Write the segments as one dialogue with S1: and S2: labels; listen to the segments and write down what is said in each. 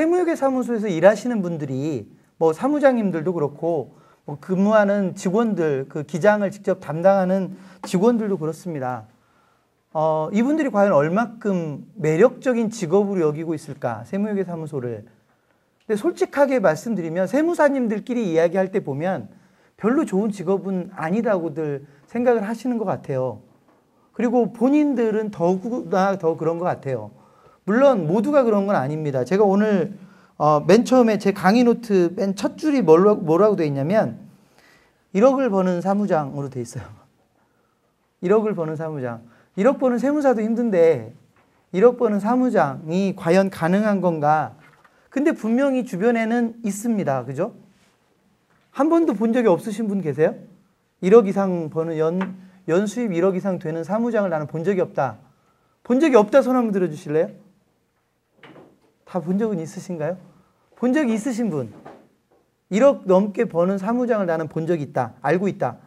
S1: 세무회계사무소에서 일하시는 분들이 뭐 사무장님들도 그렇고 뭐 근무하는 직원들, 그 기장을 직접 담당하는 직원들도 그렇습니다. 이분들이 과연 얼마큼 매력적인 직업으로 여기고 있을까? 세무회계사무소를. 근데 솔직하게 말씀드리면 세무사님들끼리 이야기할 때 보면 별로 좋은 직업은 아니라고들 생각을 하시는 것 같아요. 그리고 본인들은 더구나 더 그런 것 같아요. 물론 모두가 그런 건 아닙니다. 제가 오늘 맨 처음에 제 강의 노트 맨 첫 줄이 뭐라고 되어 있냐면 1억을 버는 사무장으로 되어 있어요. 1억을 버는 사무장. 1억 버는 세무사도 힘든데 1억 버는 사무장이 과연 가능한 건가? 근데 분명히 주변에는 있습니다. 그죠? 한 번도 본 적이 없으신 분 계세요? 1억 이상 버는 연 수입 1억 이상 되는 사무장을 나는 본 적이 없다. 본 적이 없다 손 한번 들어주실래요? 다 본 적은 있으신가요? 본 적이 있으신 분. 1억 넘게 버는 사무장을 나는 본 적이 있다. 알고 있다.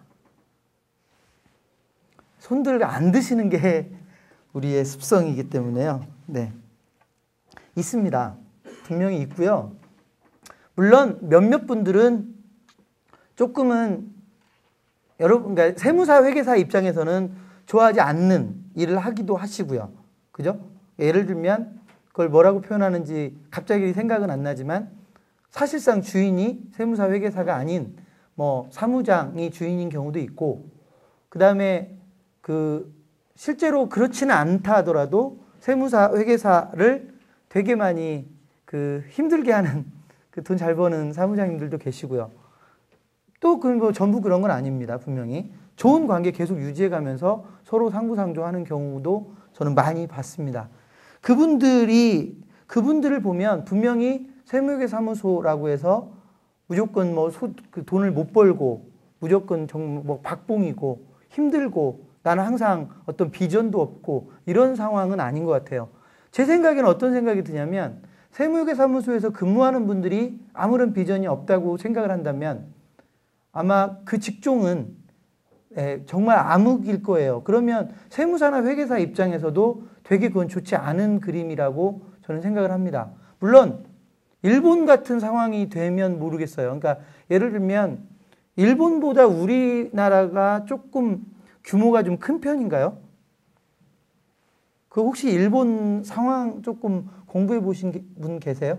S1: 손들 안 드시는 게 우리의 습성이기 때문에요. 네. 있습니다. 분명히 있고요. 물론 몇몇 분들은 조금은 여러분, 그러니까 세무사 회계사 입장에서는 좋아하지 않는 일을 하기도 하시고요. 그죠? 예를 들면 그걸 뭐라고 표현하는지 갑자기 생각은 안 나지만 사실상 주인이 세무사 회계사가 아닌 뭐 사무장이 주인인 경우도 있고, 그 다음에 실제로 그렇지는 않다 하더라도 세무사 회계사를 되게 많이 힘들게 하는 돈 잘 버는 사무장님들도 계시고요. 또 뭐 전부 그런 건 아닙니다. 분명히 좋은 관계 계속 유지해 가면서 서로 상부상조하는 경우도 저는 많이 봤습니다. 그분들을 보면 분명히 세무회계사무소라고 해서 무조건 돈을 못 벌고 무조건 뭐 박봉이고 힘들고 나는 항상 어떤 비전도 없고 이런 상황은 아닌 것 같아요. 제 생각에는 어떤 생각이 드냐면 세무회계사무소에서 근무하는 분들이 아무런 비전이 없다고 생각을 한다면 아마 그 직종은 정말 암흑일 거예요. 그러면 세무사나 회계사 입장에서도 되게 그건 좋지 않은 그림이라고 저는 생각을 합니다. 물론 일본 같은 상황이 되면 모르겠어요. 그러니까 예를 들면 일본보다 우리나라가 조금 규모가 좀 큰 편인가요? 그 혹시 일본 상황 조금 공부해 보신 분 계세요?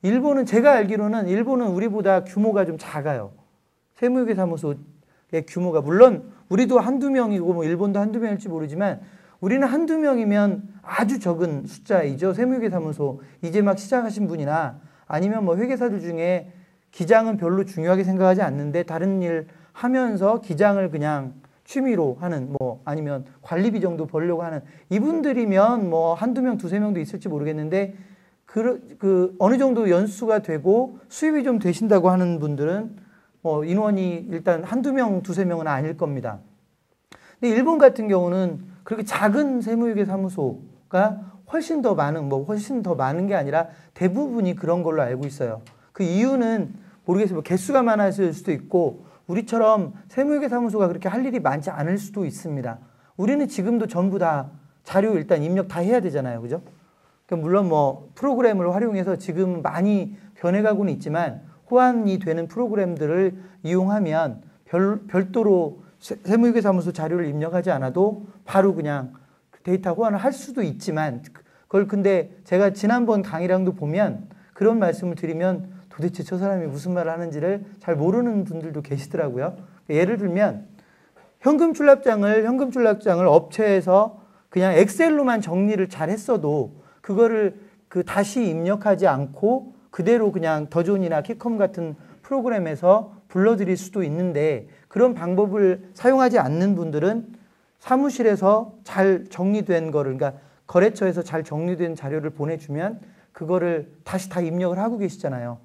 S1: 일본은 제가 알기로는 일본은 우리보다 규모가 좀 작아요. 세무회계사무소의 규모가. 물론 우리도 한두 명이고 뭐 일본도 한두 명일지 모르지만 우리는 한두 명이면 아주 적은 숫자이죠. 세무회계사무소 이제 막 시작하신 분이나 아니면 뭐 회계사들 중에 기장은 별로 중요하게 생각하지 않는데 다른 일 하면서 기장을 그냥 취미로 하는 뭐 아니면 관리비 정도 벌려고 하는 이분들이면 뭐 한두 명, 두세 명도 있을지 모르겠는데 어느 정도 연수가 되고 수입이 좀 되신다고 하는 분들은 인원이 일단 한두 명, 두세 명은 아닐 겁니다. 근데 일본 같은 경우는 그렇게 작은 세무회계사무소가 훨씬 더 많은 게 아니라 대부분이 그런 걸로 알고 있어요. 그 이유는 모르겠어요. 뭐 개수가 많아질 수도 있고 우리처럼 세무회계사무소가 그렇게 할 일이 많지 않을 수도 있습니다. 우리는 지금도 전부 다 자료 일단 입력 다 해야 되잖아요. 그죠? 그러니까 물론 뭐 프로그램을 활용해서 지금 많이 변해가고는 있지만 호환이 되는 프로그램들을 이용하면 별도로 세무회계사무소 자료를 입력하지 않아도 바로 그냥 데이터 호환을 할 수도 있지만 그걸 근데 제가 지난번 강의랑도 보면 그런 말씀을 드리면 도대체 저 사람이 무슨 말을 하는지를 잘 모르는 분들도 계시더라고요. 예를 들면 현금 출납장을 업체에서 그냥 엑셀로만 정리를 잘 했어도 그거를 다시 입력하지 않고 그대로 그냥 더존이나 키컴 같은 프로그램에서 불러드릴 수도 있는데 그런 방법을 사용하지 않는 분들은 사무실에서 잘 정리된 거를 그러니까 거래처에서 잘 정리된 자료를 보내주면 그거를 다시 다 입력을 하고 계시잖아요.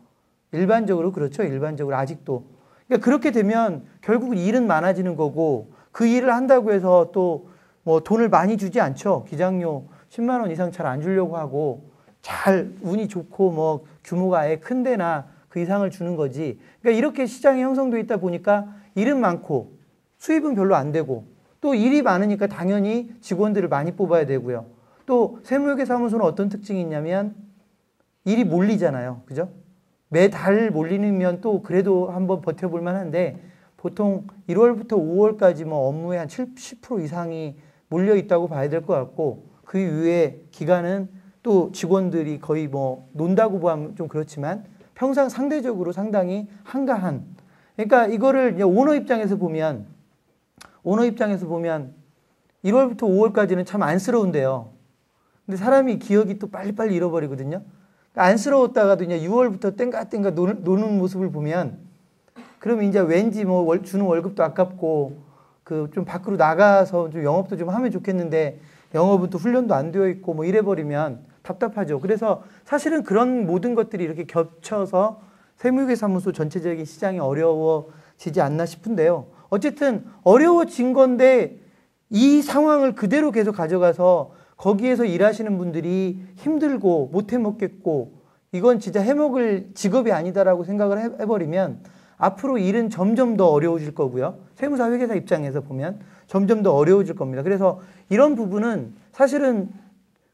S1: 일반적으로 그렇죠. 일반적으로 아직도. 그러니까 그렇게 되면 결국 일은 많아지는 거고 그 일을 한다고 해서 또 뭐 돈을 많이 주지 않죠. 기장료 10만 원 이상 잘 안 주려고 하고 잘 운이 좋고 뭐 규모가 아예 큰 데나 그 이상을 주는 거지. 그러니까 이렇게 시장이 형성되어 있다 보니까 일은 많고 수입은 별로 안 되고 또 일이 많으니까 당연히 직원들을 많이 뽑아야 되고요. 또 세무회계사무소는 어떤 특징이 있냐면 일이 몰리잖아요. 그죠? 매달 몰리면 또 그래도 한번 버텨볼 만한데 보통 1월부터 5월까지 뭐 업무의 한 70% 이상이 몰려 있다고 봐야 될 것 같고 그 이후에 기간은 또 직원들이 거의 뭐 논다고 보면 좀 그렇지만 평상 상대적으로 상당히 한가한. 그러니까 이거를 오너 입장에서 보면 1월부터 5월까지는 참 안쓰러운데요. 근데 사람이 기억이 또 빨리빨리 잃어버리거든요. 안쓰러웠다가도 이제 6월부터 땡가땡가 노는 모습을 보면 그러면 이제 왠지 뭐 주는 월급도 아깝고 그 좀 밖으로 나가서 좀 영업도 좀 하면 좋겠는데 영업은 또 훈련도 안 되어 있고 뭐 이래버리면 답답하죠. 그래서 사실은 그런 모든 것들이 이렇게 겹쳐서 세무회계사무소 전체적인 시장이 어려워지지 않나 싶은데요. 어쨌든 어려워진 건데 이 상황을 그대로 계속 가져가서 거기에서 일하시는 분들이 힘들고 못 해먹겠고 이건 진짜 해먹을 직업이 아니다라고 생각을 해버리면 앞으로 일은 점점 더 어려워질 거고요. 세무사 회계사 입장에서 보면 점점 더 어려워질 겁니다. 그래서 이런 부분은 사실은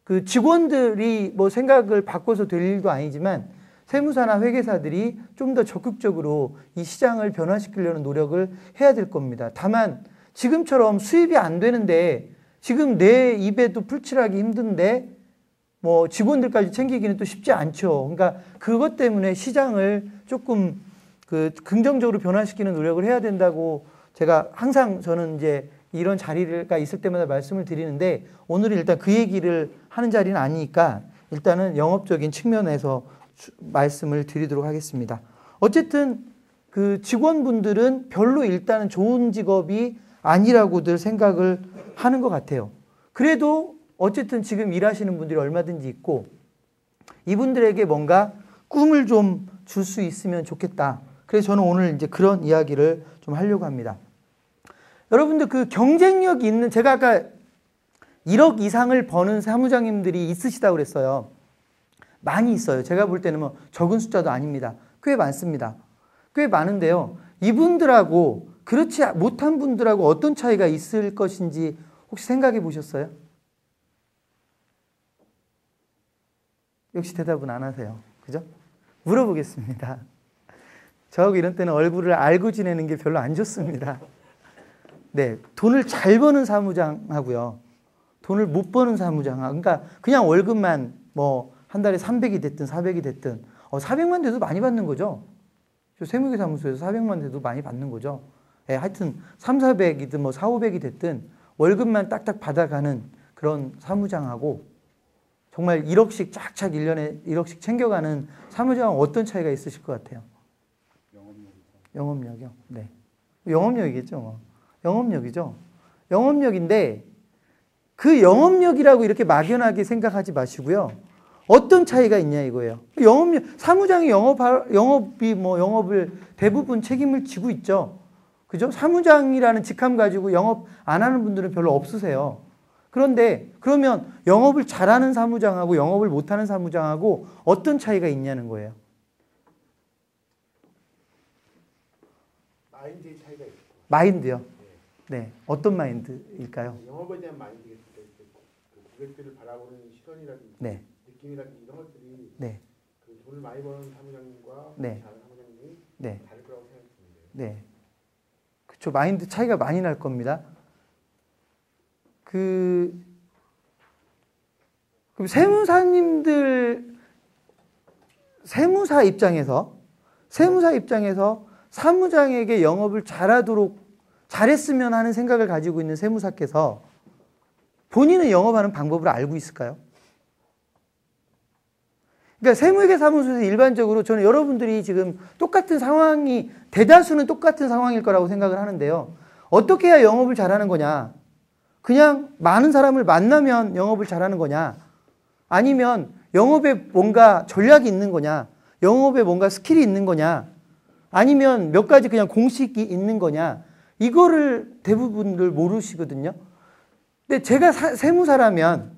S1: 그 직원들이 뭐 생각을 바꿔서 될 일도 아니지만 세무사나 회계사들이 좀 더 적극적으로 이 시장을 변화시키려는 노력을 해야 될 겁니다. 다만 지금처럼 수입이 안 되는데 지금 내 입에도 풀칠하기 힘든데 뭐 직원들까지 챙기기는 또 쉽지 않죠. 그러니까 그것 때문에 시장을 조금 그 긍정적으로 변화시키는 노력을 해야 된다고 제가 항상 저는 이제 이런 자리가 있을 때마다 말씀을 드리는데 오늘은 일단 그 얘기를 하는 자리는 아니니까 일단은 영업적인 측면에서 말씀을 드리도록 하겠습니다. 어쨌든 그 직원분들은 별로 일단은 좋은 직업이 아니라고들 생각을 하는 것 같아요. 그래도 어쨌든 지금 일하시는 분들이 얼마든지 있고 이분들에게 뭔가 꿈을 좀 줄 수 있으면 좋겠다. 그래서 저는 오늘 이제 그런 이야기를 좀 하려고 합니다. 여러분들 그 경쟁력 있는 제가 아까 1억 이상을 버는 사무장님들이 있으시다고 그랬어요. 많이 있어요. 제가 볼 때는 뭐 적은 숫자도 아닙니다. 꽤 많습니다. 꽤 많은데요. 이분들하고 그렇지 못한 분들하고 어떤 차이가 있을 것인지 혹시 생각해 보셨어요? 역시 대답은 안 하세요. 그죠? 물어보겠습니다. 저하고 이런 때는 얼굴을 알고 지내는 게 별로 안 좋습니다. 네, 돈을 잘 버는 사무장하고요. 돈을 못 버는 사무장하고, 그러니까 그냥 월급만 뭐 한 달에 300이 됐든 400이 됐든 400만 돼도 많이 받는 거죠. 세무회계 사무소에서 400만 돼도 많이 받는 거죠. 네, 하여튼 3, 400이든 뭐 4, 500이 됐든 월급만 딱딱 받아가는 그런 사무장하고 정말 1억씩 쫙쫙 1년에 1억씩 챙겨가는 사무장은 어떤 차이가 있으실 것 같아요? 영업력이요. 네. 영업력이겠죠. 뭐. 영업력이죠. 영업력인데 그 영업력이라고 이렇게 막연하게 생각하지 마시고요. 어떤 차이가 있냐 이거예요. 영업력, 사무장이 영업을 대부분 책임을 지고 있죠. 그죠? 사무장이라는 직함 가지고 영업 안 하는 분들은 별로 없으세요. 그런데 그러면 영업을 잘하는 사무장하고 영업을 못하는 사무장하고 어떤 차이가 있냐는 거예요.
S2: 마인드의 차이가 있고.
S1: 마인드요? 네. 어떤 마인드일까요?
S2: 영업에 대한 마인드가 있을 때 고객들을 바라보는 시선이라든지
S1: 네.
S2: 느낌이라든지 이런 것들이
S1: 네.
S2: 그 돈을 많이 버는 사무장님과
S1: 네.
S2: 다른 사무장님이
S1: 네.
S2: 다를 거라고 생각했는데.
S1: 네. 그렇죠. 마인드 차이가 많이 날 겁니다. 그럼 세무사 입장에서 사무장에게 영업을 잘했으면 하는 생각을 가지고 있는 세무사께서 본인은 영업하는 방법을 알고 있을까요? 그러니까 세무회계 사무소에서 일반적으로 저는 여러분들이 지금 똑같은 상황이 대다수는 똑같은 상황일 거라고 생각을 하는데요. 어떻게 해야 영업을 잘하는 거냐? 그냥 많은 사람을 만나면 영업을 잘하는 거냐? 아니면 영업에 뭔가 전략이 있는 거냐? 영업에 뭔가 스킬이 있는 거냐? 아니면 몇 가지 그냥 공식이 있는 거냐? 이거를 대부분들 모르시거든요. 근데 제가 세무사라면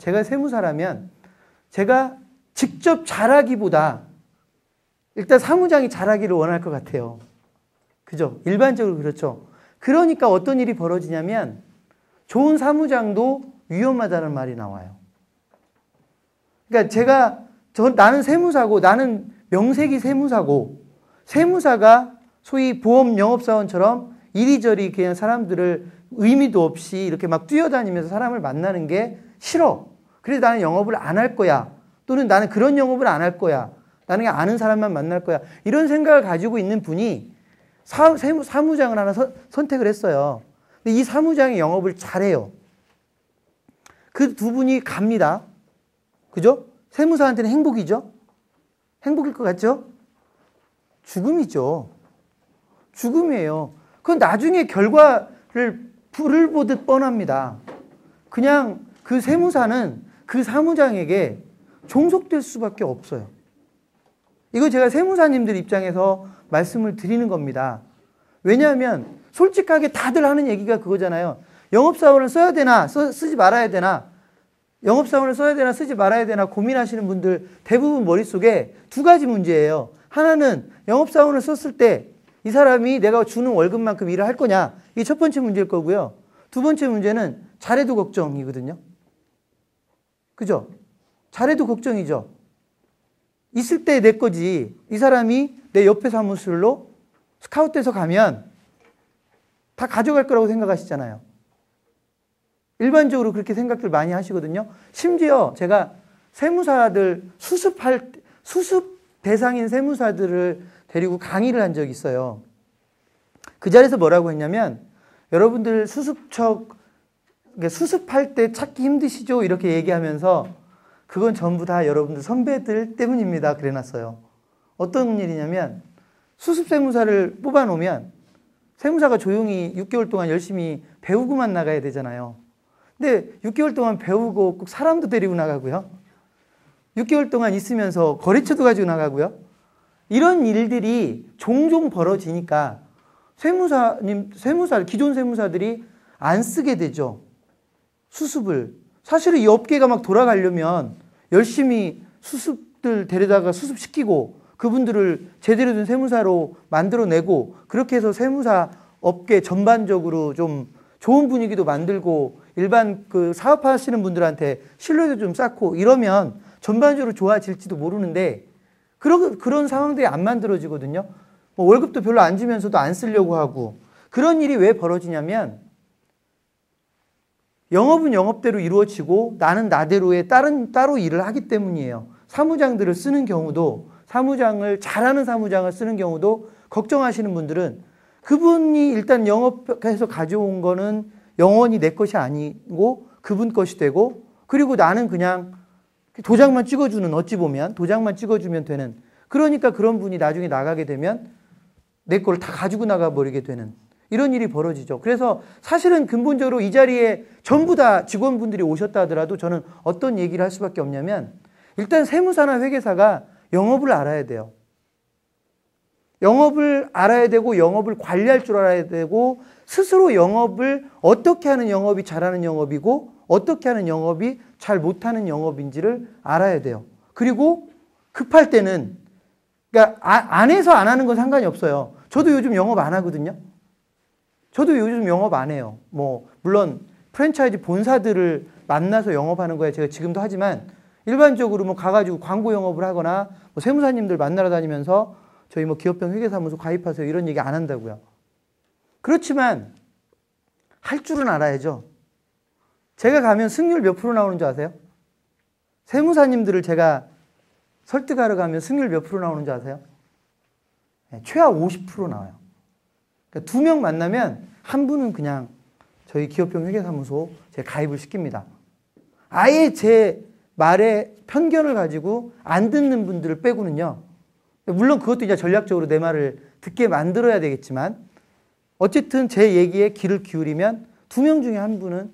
S1: 제가 직접 잘하기보다 일단 사무장이 잘하기를 원할 것 같아요. 그죠? 일반적으로 그렇죠. 그러니까 어떤 일이 벌어지냐면 좋은 사무장도 위험하다는 말이 나와요. 그러니까 나는 세무사고, 나는 명색이 세무사고, 세무사가 소위 보험 영업사원처럼 이리저리 그냥 사람들을 의미도 없이 이렇게 막 뛰어다니면서 사람을 만나는 게 싫어. 그래서 나는 영업을 안 할 거야. 또는 나는 그런 영업을 안 할 거야. 나는 그냥 아는 사람만 만날 거야. 이런 생각을 가지고 있는 분이 사무장을 하나 선택을 했어요. 근데 이 사무장이 영업을 잘해요. 그 두 분이 갑니다. 그죠? 세무사한테는 행복이죠? 행복일 것 같죠? 죽음이죠. 죽음이에요. 그건 나중에 결과를 불을 보듯 뻔합니다. 그냥 그 세무사는 그 사무장에게 종속될 수밖에 없어요. 이거 제가 세무사님들 입장에서 말씀을 드리는 겁니다. 왜냐하면 솔직하게 다들 하는 얘기가 그거잖아요. 영업사원을 써야 되나 쓰지 말아야 되나, 영업사원을 써야 되나 쓰지 말아야 되나 고민하시는 분들 대부분 머릿속에 두 가지 문제예요. 하나는 영업사원을 썼을 때 이 사람이 내가 주는 월급만큼 일을 할 거냐, 이게 첫 번째 문제일 거고요. 두 번째 문제는 잘해도 걱정이거든요. 그죠? 잘해도 걱정이죠. 있을 때 내 거지. 이 사람이 내 옆에 사무실로 스카웃돼서 가면 다 가져갈 거라고 생각하시잖아요. 일반적으로 그렇게 생각들 많이 하시거든요. 심지어 제가 세무사들 수습 대상인 세무사들을 데리고 강의를 한 적이 있어요. 그 자리에서 뭐라고 했냐면, 여러분들 수습할 때 찾기 힘드시죠? 이렇게 얘기하면서 그건 전부 다 여러분들 선배들 때문입니다. 그래놨어요. 어떤 일이냐면, 수습세무사를 뽑아놓으면 세무사가 조용히 6개월 동안 열심히 배우고만 나가야 되잖아요. 근데 6개월 동안 배우고 꼭 사람도 데리고 나가고요. 6개월 동안 있으면서 거래처도 가지고 나가고요. 이런 일들이 종종 벌어지니까 기존 세무사들이 안 쓰게 되죠. 수습을. 사실은 이 업계가 막 돌아가려면 열심히 수습들 데려다가 수습시키고 그분들을 제대로 된 세무사로 만들어내고, 그렇게 해서 세무사 업계 전반적으로 좀 좋은 분위기도 만들고 일반 그 사업하시는 분들한테 신뢰도 좀 쌓고 이러면 전반적으로 좋아질지도 모르는데, 그런 상황들이 안 만들어지거든요. 뭐 월급도 별로 안 주면서도 안 쓰려고 하고. 그런 일이 왜 벌어지냐면, 영업은 영업대로 이루어지고 나는 나대로의 따로 일을 하기 때문이에요. 사무장들을 쓰는 경우도, 잘하는 사무장을 쓰는 경우도 걱정하시는 분들은, 그분이 일단 영업해서 가져온 거는 영원히 내 것이 아니고 그분 것이 되고, 그리고 나는 그냥 도장만 찍어주는, 어찌 보면 도장만 찍어주면 되는, 그러니까 그런 분이 나중에 나가게 되면 내 걸 다 가지고 나가버리게 되는 이런 일이 벌어지죠. 그래서 사실은 근본적으로 이 자리에 전부 다 직원분들이 오셨다 하더라도 저는 어떤 얘기를 할 수밖에 없냐면, 일단 세무사나 회계사가 영업을 알아야 돼요. 영업을 알아야 되고 영업을 관리할 줄 알아야 되고, 스스로 영업을 어떻게 하는 영업이 잘하는 영업이고 어떻게 하는 영업이 잘 못하는 영업인지를 알아야 돼요. 그리고 급할 때는, 그러니까 안 해서 안 하는 건 상관이 없어요. 저도 요즘 영업 안 하거든요. 저도 요즘 영업 안 해요. 뭐 물론 프랜차이즈 본사들을 만나서 영업하는 거에 제가 지금도 하지만, 일반적으로 뭐 가가지고 광고 영업을 하거나 뭐 세무사님들 만나러 다니면서 저희 뭐 기업형 회계사무소 가입하세요 이런 얘기 안 한다고요. 그렇지만 할 줄은 알아야죠. 제가 가면 승률 몇 프로 나오는 줄 아세요? 세무사님들을 제가 설득하러 가면 승률 몇 프로 나오는 줄 아세요? 네, 최하 50% 나와요. 그러니까 2명 만나면 한 분은 그냥 저희 기업형 회계사무소 제가 가입을 시킵니다. 아예 제 말에 편견을 가지고 안 듣는 분들을 빼고는요. 물론 그것도 이제 전략적으로 내 말을 듣게 만들어야 되겠지만, 어쨌든 제 얘기에 귀를 기울이면 2명 중에 한 분은